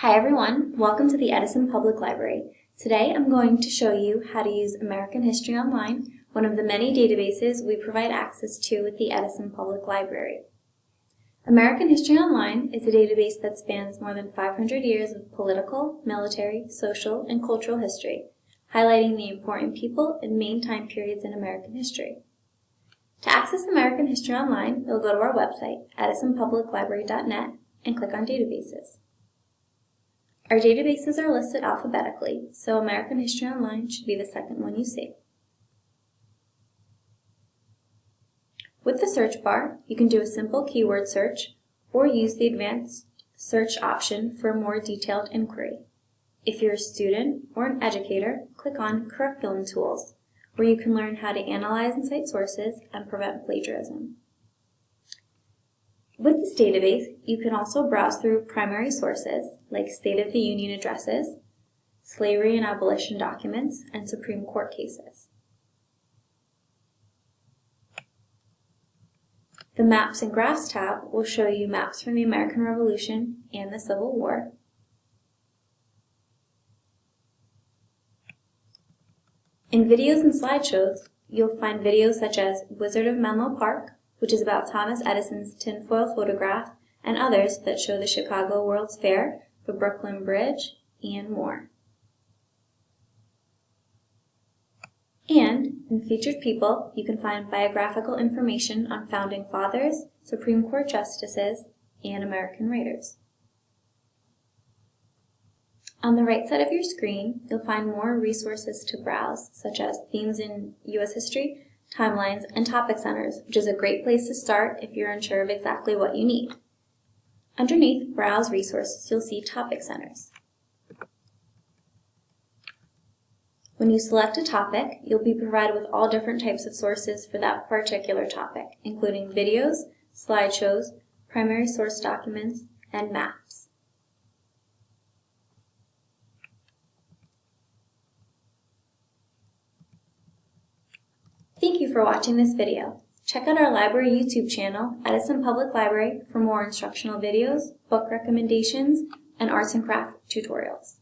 Hi everyone, welcome to the Edison Public Library. Today I'm going to show you how to use American History Online, one of the many databases we provide access to at the Edison Public Library. American History Online is a database that spans more than 500 years of political, military, social, and cultural history, highlighting the important people and main time periods in American history. To access American History Online, you'll go to our website, edisonpubliclibrary.net, and click on Databases. Our databases are listed alphabetically, so American History Online should be the second one you see. With the search bar, you can do a simple keyword search or use the advanced search option for a more detailed inquiry. If you're a student or an educator, click on Curriculum Tools, where you can learn how to analyze and cite sources and prevent plagiarism. With this database, you can also browse through primary sources like State of the Union addresses, slavery and abolition documents, and Supreme Court cases. The Maps and Graphs tab will show you maps from the American Revolution and the Civil War. In Videos and Slideshows, you'll find videos such as Wizard of Menlo Park, which is about Thomas Edison's tinfoil photograph, and others that show the Chicago World's Fair, the Brooklyn Bridge, and more. And in Featured People, you can find biographical information on founding fathers, Supreme Court justices, and American writers. On the right side of your screen, you'll find more resources to browse, such as themes in U.S. history, timelines, and topic centers, which is a great place to start if you're unsure of exactly what you need. Underneath Browse Resources, you'll see Topic Centers. When you select a topic, you'll be provided with all different types of sources for that particular topic, including videos, slideshows, primary source documents, and maps. Thank you for watching this video. Check out our library YouTube channel, Edison Public Library, for more instructional videos, book recommendations, and arts and craft tutorials.